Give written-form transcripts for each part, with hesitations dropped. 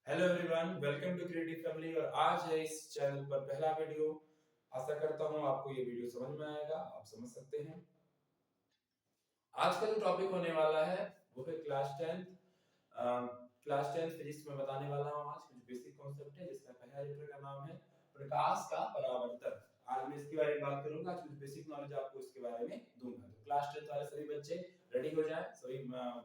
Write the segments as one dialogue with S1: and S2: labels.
S1: Hello everyone, welcome to creative family. और आज है इस चैनल पर पहला वीडियो। आशा करता हूँ आपको ये वीडियो समझ में आएगा, आप समझ सकते हैं। आज का जो टॉपिक होने वाला है वो है क्लास टेंथ फिजिक्स में बताने वाला हूँ। आज कुछ बेसिक कॉन्सेप्ट है जिसका पहला चैप्टर का नाम है प्रकाश का परावर्तन। आज मैं इसके बारे में बात करूंगा। आज कुछ बेसिक नॉलेज आपको इसके बारे में दूंगा। तो क्लास टेंथ वाले सभी बच्चे रेडी हो जाएं, सभी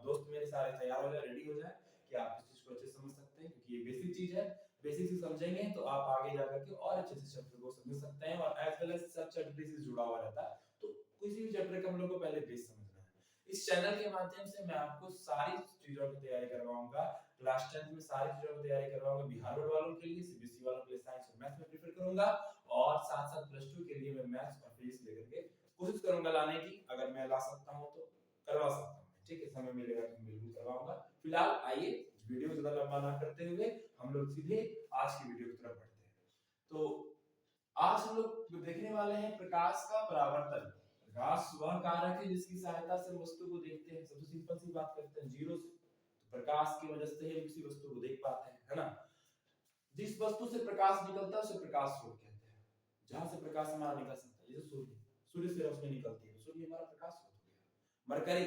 S1: दोस्त मेरे सारे तैयार हो जाए, रेडी हो जाए कि आप इस चीज को अच्छे से समझ सकते हैं, क्योंकि ये बेसिक चीज है। बेसिक से समझेंगे तो आप आगे जाकर के और अच्छे से चैप्टर को समझ सकते हैं, और एज वेल एज सब चैप्टर से जुड़ा हुआ रहता है। तो किसी भी चैप्टर का हम लोग को पहले बेस समझना है। इस चैनल के माध्यम से मैं आपको सारी चीजों की तैयारी करवाऊंगा। क्लास 10 में सारी चीजों की तैयारी करवाऊंगा। बिहार बोर्ड वालों के लिए, सीबीएसई वालों के लिए साइंस और मैथ्स में प्रेफर करूंगा, और साथ साथ प्लस 2 के लिए मैं मैथ्स और फिजिक्स लेकर के कोशिश करूंगा लाने की। अगर मैं ला सकता हूं तो करवा सकता हूं, ठीक है। समय मिलेगा तो बिल्कुल करवाऊंगा। फिलहाल आइए वीडियो ज्यादा लंबा ना करते हुए हम लोग सीधे आज की वीडियो की तरफ बढ़ते हैं। तो आज हम लोग देखने वाले हैं प्रकाश का परावर्तन। प्रकाश वह कारक है जिसकी सहायता से वस्तु को देखते हैं। सबसे सिंपल सी बात करते हैं, जीरो से। तो प्रकाश की वजह से ही किसी वस्तु को देख पाते हैं, है ना। जिस वस्तु से प्रकाश निकलता है उसे प्रकाश स्रोत कहते हैं। जहां से प्रकाश हमारा निकल सकता है, जैसे सूर्य से रोशनी निकलती है, सूर्य हमारा प्रकाश स्रोत हो गया। मरकरी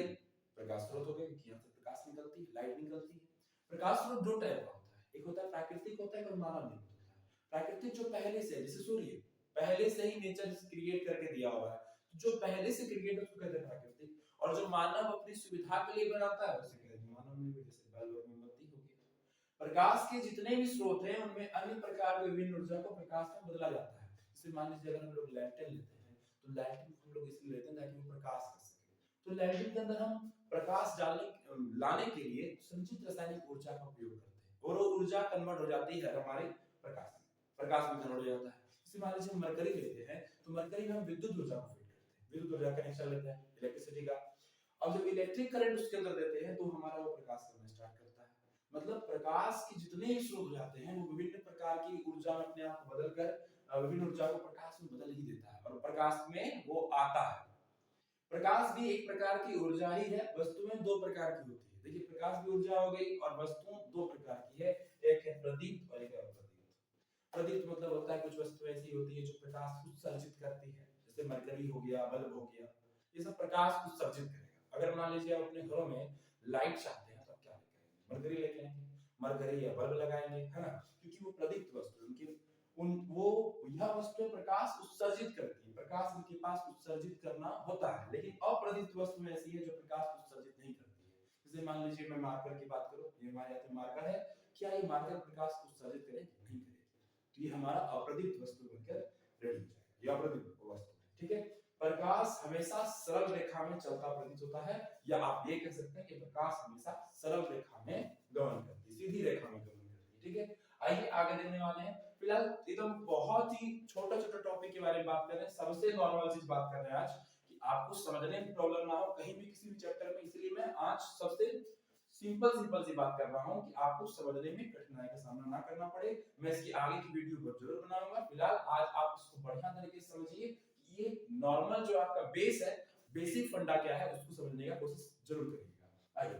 S1: प्रकाश स्रोत हो गया, क्योंकि यहाँ से प्रकाश निकलती है, लाइट निकलती है। प्रकाश स्रोत दो टाइप का होता है, एक होता है प्राकृतिक होता है और मानव निर्मित होता है। प्राकृतिक जो पहले से, जैसे सूर्य पहले से ही नेचर क्रिएट करके दिया हुआ है, जो पहले से क्रिएट है उसको कहते हैं प्राकृतिक। और जो मानव अपनी सुविधा के लिए बनाता है उसे कहते हैं मानव निर्मित, जैसे बल्ब और मोमबत्ती हो गया। प्रकाश के जितने भी स्रोत हैं उनमें अन्य प्रकार की विभिन्न ऊर्जा को प्रकाश में बदला जाता है। जैसे मान लीजिए अगर हम लोग लैंटर्न लेते हैं, तो लैंटर्न हम लोग इसलिए लेते हैं ताकि वो प्रकाश कर सके। तो लैंटर्न के अंदर हम प्रकाश लाने के लिए संचित रासायनिक ऊर्जा का उपयोग करते हैं, और वो ऊर्जा कन्वर्ट हो जाती है हमारे प्रकाश में कन्वर्ट हो जाता है। जैसे मान लीजिए हम मरकरी लेते हैं, तो मरकरी में हम विद्युत ऊर्जा को फीड करते हैं, विद्युत ऊर्जा कनेक्शन लेते हैं इलेक्ट्रिसिटी का। अब जब इलेक्ट्रिक करंट उसके अंदर देते हैं तो हमारा वो प्रकाश करना स्टार्ट करता है। मतलब प्रकाश के जितने भी स्रोत हो जाते हैं वो विभिन्न प्रकार की ऊर्जा में अपने आप को बदलकर विभिन्न ऊर्जा को प्रकाश में बदल ही देता है, और प्रकाश में वो आता है। प्रकाश भी एक प्रकार की ऊर्जा ही है। वस्तुएं दो प्रकार की होती है। देखिए, प्रकाश भी ऊर्जा हो गई, और वस्तु दो प्रकार की है, एक है प्रदीप्त और एक है अप्रदीप्त। प्रदीप्त मतलब होता है कुछ वस्तु ऐसी होती है जो प्रकाश उत्सर्जित करती है, जैसे मरकरी हो गया, बल्ब हो गया, ये सब प्रकाश उत्सर्जित करेगा। अगर मान लीजिए आप अपने घरों में लाइट चाहते हैं तो आप क्या लेके आएंगे? मरकरी लेके आएंगे, मरकरी या बल्ब लगाएंगे, है ना, क्योंकि वो प्रदीप्त वस्तु है। उनकी उन वो यह वस्तुएं प्रकाश उत्सर्जित करती है, प्रकाश उनके पास उत्सर्जित करना होता है। लेकिन अप्रदीप्त वस्तु ऐसी है जो प्रकाश उत्सर्जित नहीं करती है। जैसे मान लीजिए मैं मार्कर की बात करूं, ये हमारे हाथ में मार्कर है, क्या ये मार्कर प्रकाश उत्सर्जित करेगी? नहीं करेगी। तो ये हमारा अप्रदीप्त वस्तु बनकर रेडी हो जाएगा, ये अप्रदीप्त वस्तु है, ठीक है। प्रकाश हमेशा सरल रेखा में चलता प्रतीत होता है, या आप ये कह सकते हैं कि प्रकाश हमेशा सरल रेखा में गमन करती है, सीधी रेखा में गमन करती है, ठीक है। आइए आगे देखने वाले हैं। फिलहाल एकदम बहुत ही छोटा छोटा टॉपिक के बारे में बात कर रहे हैं, सबसे नॉर्मल चीज बात कर रहे हैं आज, कि आपको समझने में प्रॉब्लम ना हो कहीं भी किसी भी चैप्टर में। इसलिए मैं आज सबसे सिंपल सी बात कर रहा हूं कि आपको समझने में कठिनाई का सामना ना करना पड़े। मैं इसकी आगे की वीडियो को जरूर बनाऊंगा। फिलहाल आज आप इसको बढ़िया तरीके से समझिए कि ये नॉर्मल जो आपका बेस है, बेसिक फंडा क्या है, उसको समझने का कोशिश जरूर करिएगा। आइए,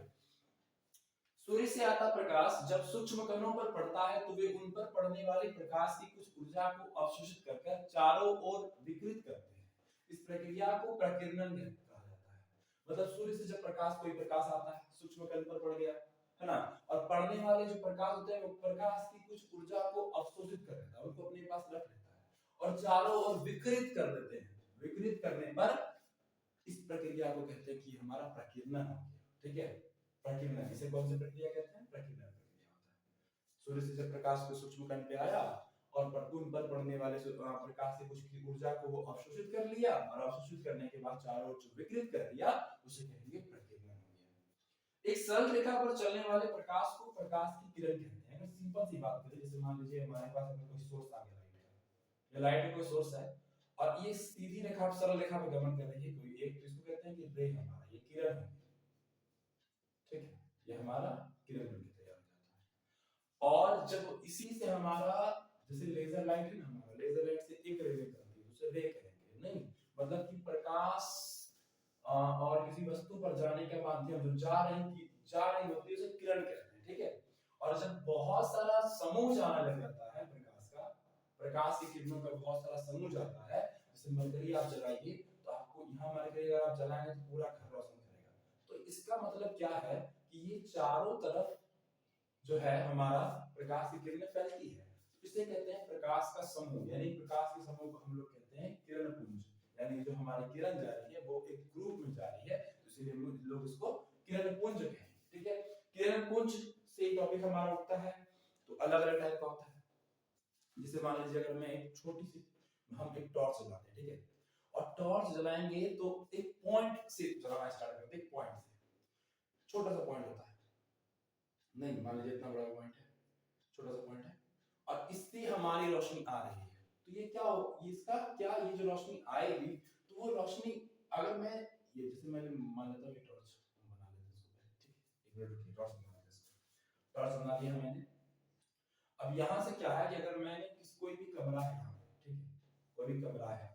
S1: सूर्य से आता प्रकाश जब सूक्ष्म कणों पर पड़ता है तो वे उन पर पड़ने वाले प्रकाश की कुछ ऊर्जा को अवशोषित कर चारों ओर विकृत करते हैं। इस प्रक्रिया को प्रकीर्णन कहा जाता है। मतलब सूर्य से जब कोई प्रकाश आता है, सूक्ष्म कण पर पड़ गया, है ना, और पड़ने वाले जो प्रकाश होते हैं वो प्रकाश की कुछ ऊर्जा को अवशोषित कर लेता है, उनको अपने पास रख लेता है, और चारों ओर विकृत कर देते हैं। विकृत करने पर इस प्रक्रिया को कहते हैं कि हमारा प्रकीर्णन हो गया, ठीक है। प्रकीर्णन, इसे कौन सी प्रक्रिया कहते हैं? प्रकीर्णन प्रक्रिया होता है। सूर्य से जब प्रकाश को सूक्ष्म कण पे आया और उन पर पड़ने वाले प्रकाश से कुछ की ऊर्जा को वो अवशोषित कर लिया, और अवशोषित करने के बाद चारों ओर विकृत कर दिया, उसे कहेंगे प्रकीर्णन हो गया। एक सरल रेखा पर चलने वाले प्रकाश को प्रकाश की किरण कहते हैं। अगर सिंपल सी बात करें, जैसे मान लीजिए हमारे पास अगर कोई सोर्स आ गया लाइट का, या लाइट का कोई सोर्स है, और ये सीधी रेखा, सरल रेखा पे गमन कर रही है कोई एक, तो इसको कहते हैं कि रे, हमारा ये किरण है, ठीक है, ये हमारा किरण बन के तैयार हो जाता है। और जब इसी से हमारा, जैसे लेजर लाइट है ना, हमारा लेजर लाइट से एक रे निकलती है, उसे रे कहेंगे नहीं। मतलब कि प्रकाश और किसी वस्तु पर जाने के माध्यम जो जा रही होती है उसे किरण कहते हैं, ठीक है। और जब बहुत सारा समूह जाने लग जाता है प्रकाश की किरणों का बहुत सारा समूह जाता है, जैसे मरकरी आप जलाइए तो आपको यहाँ मरकरी अगर आप जलाएंगे तो पूरा घर रोशन करेगा। तो इसका मतलब क्या है कि ये चारों तरफ जो है हमारा प्रकाश की किरणें फैलती है। इसे कहते हैं प्रकाश का समूह, यानी प्रकाश के समूह को हम लोग कहते हैं किरण पुंज। यानी जो हमारी किरण जा रही है वो एक ग्रुप में जा रही है, इसलिए लोग इसको किरण पुंज कहते हैं। ठीक है, किरण पुंज से टॉपिक हमारा उठता है। तो अलग अलग टाइप का होता है। जैसे मान लीजिए अगर मैं एक छोटी सी हम एक टॉर्च जलाते हैं, ठीक है, और टॉर्च जलाएंगे तो एक पॉइंट से जलाना स्टार्ट करते हैं। एक पॉइंट से, छोटा सा पॉइंट होता है, नहीं मान लीजिए इतना बड़ा पॉइंट है, छोटा सा पॉइंट है, और इससे हमारी रोशनी आ रही है। तो ये क्या हो, इसका क्या, ये जो रोशनी आएगी तो वो रोशनी अगर मैं ये जैसे मैंने मान लेता हूँ टॉर्च बना लेते हैं, ठीक है, एक मिनट रुकिए, टॉर्च बना लेते हैं, टॉर्च बना दिया मैंने। अब यहाँ से क्या है कि अगर मैंने कोई भी कमरा है यहाँ पे, ठीक है, कोई भी कमरा है,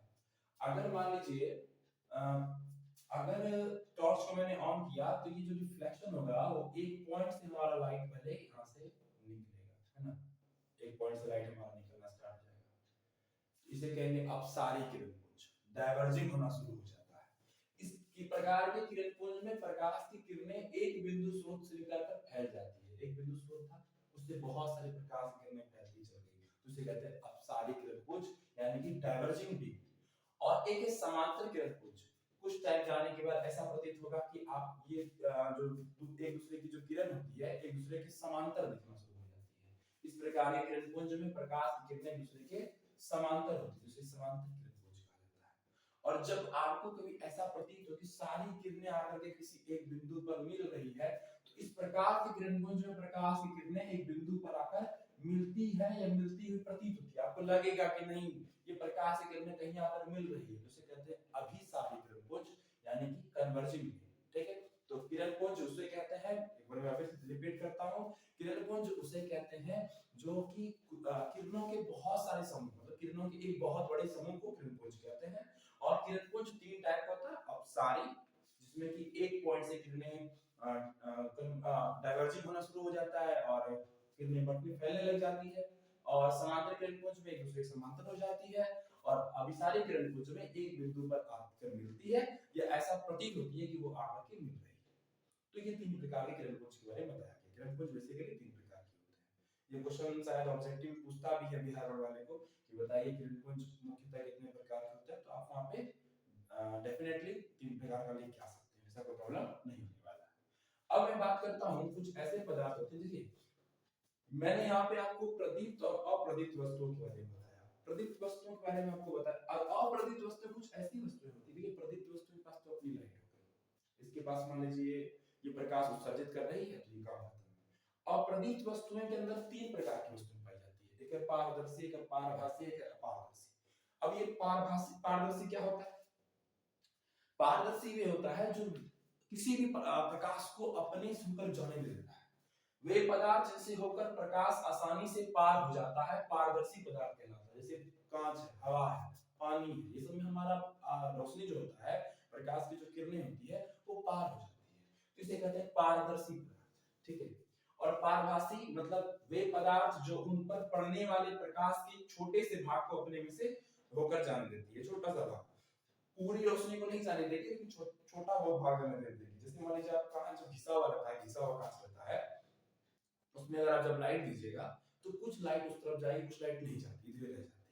S1: अगर मान लीजिए अगर टॉर्च को मैंने ऑन किया तो ये जो रिफ्लेक्शन होगा वो एक पॉइंट से हमारा लाइट पहले यहाँ से निकलेगा, है ना, एक पॉइंट से लाइट हमारा निकलना स्टार्ट हो जाएगा। इसे कहेंगे अपसारी किरण पुंज, डाइवर्जिंग होना शुरू हो जाता है। इस प्रकार के किरण पुंज में प्रकाश की किरणें एक बिंदु स्रोत से निकलकर फैल जाती है। एक बिंदु स्रोत था, उससे बहुत सारे प्रकाश की किरणें फैलती चल गई, तो इसे कहते हैं अपसारी किरण पुंज, यानी कि डाइवर्जिंग बीम। और एक है समांतर किरण पुंज। कुछ टाइम जाने के बाद ऐसा प्रतीत होगा कि आप ये जो एक दूसरे की जो किरण होती है एक दूसरे के समांतर दिखना शुरू हो जाती है। इस प्रकार के किरण पुंज में प्रकाश की किरणें एक दूसरे के समांतर होती है, जिसे समांतर किरण पुंज कहा जाता है। और जब आपको कभी ऐसा प्रतीत हो कि सारी किरणें आकर के किसी एक बिंदु पर मिल रही है, तो इस प्रकार के किरण पुंज में प्रकाश की किरणें एक बिंदु पर आकर मिलती है या मिलती हुई प्रतीत होती है। आपको लगेगा कि नहीं ये प्रकाश की किरणें कहीं आकर मिल रही है, तो इसे कहते हैं अभिसारी किरण पुंज, यानी कि कन्वर्जिंग। ठीक है, तो किरण पुंज उसे कहते हैं, एक बार मैं फिर से रिपीट करता हूं, किरण पुंज उसे कहते हैं जो कि किरणों के बहुत सारे समूह, मतलब किरणों के एक बहुत बड़े समूह को किरण पुंज कहते हैं। और किरण पुंज तीन टाइप का होता है, अपसारी जिसमें कि एक पॉइंट से किरणें डाइवर्जिंग होना शुरू हो जाता है और किरणें बढ़ती फैलने लग जाती है, और समांतर किरण पुंज में एक दूसरे के समांतर हो जाती है, और अभिसारी किरण पुंज में एक बिंदु पर आकर मिलती है या ऐसा प्रतीत होती है कि वो आकर के मिल रही है। तो ये तीन प्रकार के किरण पुंज के बारे में बताया गया। किरण पुंज बेसिकली तीन प्रकार के होते हैं। ये क्वेश्चन शायद ऑब्जेक्टिव पूछता भी है बिहार बोर्ड वाले को कि बताइए किरण पुंज मुख्यतः कितने प्रकार के होते हैं, तो आप वहां पे डेफिनेटली तीन प्रकार का लेके आ सकते हैं, ऐसा कोई प्रॉब्लम नहीं होने वाला है। अब मैं बात करता हूं कुछ ऐसे पदार्थ होते हैं, देखिए मैंने यहाँ पे आपको प्रदीप्त और अप्रदीप्त वस्तुओं के बारे में बताया। प्रदीप्त वस्तुओं के बारे में आपको बताया, और अप्रदीप्त वस्तु कुछ ऐसी वस्तुएं होती है, देखिए प्रदीप्त वस्तु के पास तो अपनी लाइट होगी, इसके पास मान लीजिए ये प्रकाश उत्सर्जित कर रही है तो ये काम खत्म है। अप्रदीप्त वस्तुओं के अंदर तीन प्रकार की वस्तुएं पाई जाती है, एक है पारदर्शी, एक है पारभासी, एक है अपारदर्शी। अब ये पारदर्शी क्या होता है? पारदर्शी वे होता है जो किसी भी प्रकाश को अपने से होकर जाने दे देता है। वे पदार्थ जिनसे होकर प्रकाश आसानी से पार हो जाता है पारदर्शी पदार्थ कहलाता है। जैसे कांच है, हवा है, पानी है, ये सब में हमारा रोशनी जो होता है, प्रकाश की जो किरणें होती है वो पार हो जाती है, तो इसे कहते हैं पारदर्शी पदार्थ। ठीक है, और पारभासी मतलब वे पदार्थ जो उन पर पड़ने वाले प्रकाश के छोटे से भाग को अपने में से होकर जाने देती है। छोटा सा भाग, पूरी रोशनी को नहीं जाने देगी, लेकिन छोटा वो भाग जाने देगी। जैसे मान लीजिए आप कांच घिसा हुआ रहता है, घिसा हुआ कांच रहता है, उसमें अगर आप जब लाइट दीजिएगा तो कुछ लाइट उस तरफ जाएगी, कुछ लाइट नहीं जाती, इधर रह जाती है।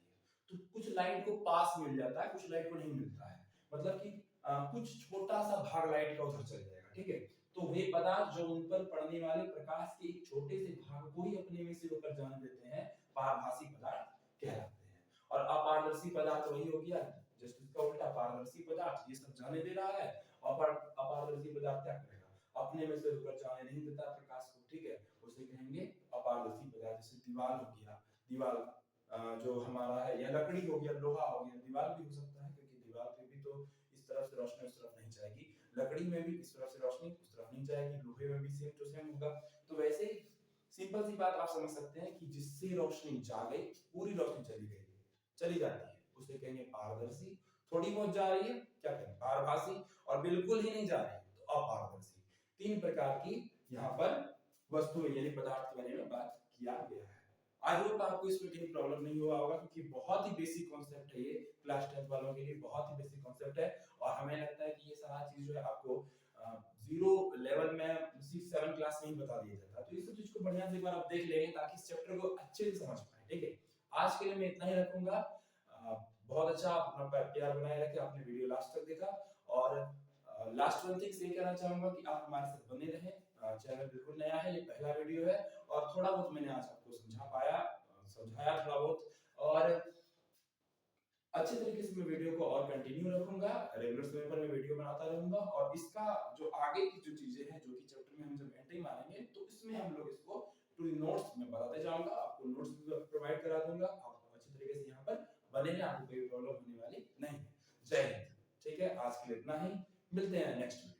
S1: तो कुछ लाइट को पास मिल जाता है, कुछ लाइट को नहीं मिलता है, मतलब कि कुछ छोटा सा भाग लाइट का उधर चल जाएगा। ठीक है, तो वे पदार्थ जो उन पर पड़ने वाले प्रकाश के एक छोटे से भाग को ही अपने में से होकर जाने देते हैं, पारभासी पदार्थ कहलाते हैं। और अपारदर्शी पदार्थ वही हो गया जस्ट इसका उल्टा, पारदर्शी पदार्थ ये सब जाने दे रहा है, और अपारदर्शी पदार्थ क्या करेगा, अपने में से होकर जाने नहीं देता प्रकाश को। ठीक है, उसे कहेंगे अपारदर्शी पदार्थ। जैसे दीवार हो गया, दीवार जो हमारा है, या लकड़ी हो गया, लोहा हो गया, दीवार भी हो सकता है क्योंकि दीवार पे भी तो इस तरफ से रोशनी उस तरफ नहीं जाएगी, लकड़ी में भी इस तरफ से रोशनी उस तरफ नहीं जाएगी, लोहे में भी सेम टू सेम होगा। तो वैसे ही सिंपल सी बात आप समझ सकते हैं कि जिससे रोशनी जा गई, पूरी रोशनी चली गई, चली जाती है, उसे कहेंगे पारदर्शी। थोड़ी बहुत जा रही है क्या कहेंगे पारभासी, और बिल्कुल ही नहीं जा रही है तो अपारदर्शी। तीन प्रकार की यहाँ पर वस्तु यानी पदार्थ के बारे में बात किया गया है। आई होप आपको इसमें कहीं प्रॉब्लम नहीं हुआ होगा, क्योंकि बहुत ही बेसिक कॉन्सेप्ट है ये, क्लास 10 वालों के लिए बहुत ही बेसिक कॉन्सेप्ट है। और हमें लगता है कि ये सारा चीज जो है आपको जीरो लेवल में 6-7 क्लास में ही बता दिया जाता है। तो इस चीज को बढ़िया से एक बार आप देख लेंगे ताकि इस चैप्टर को अच्छे से समझ पाए। ठीक है, आज के लिए मैं इतना ही रखूंगा। बहुत अच्छा आप अपना प्यार बनाए रखें, आपने वीडियो लास्ट तक देखा। और लास्ट वन थिंग्स ये कहना चाहूंगा कि आप हमारे साथ बने रहें। चैनल बिल्कुल नया है, ये पहला वीडियो है और थोड़ा बहुत मैंने आज आपको समझाया थोड़ा बहुत। और अच्छे तरीके से मैं वीडियो को और कंटिन्यू रखूंगा, रेगुलर समय पर मैं वीडियो बनाता रहूंगा। और इसका जो आगे की जो चीजें हैं, जो कि चैप्टर में हम जब एंट्री मारेंगे तो इसमें हम लोग इसको पूरी नोट्स में बताते जाऊंगा, आपको नोट्स भी प्रोवाइड करा दूंगा। आप अच्छे तरीके से यहाँ पर बने रहें, आपको कोई प्रॉब्लम होने वाली नहीं है। जय हिंद। ठीक है, आज के लिए इतना ही, मिलते हैं नेक्स्ट में।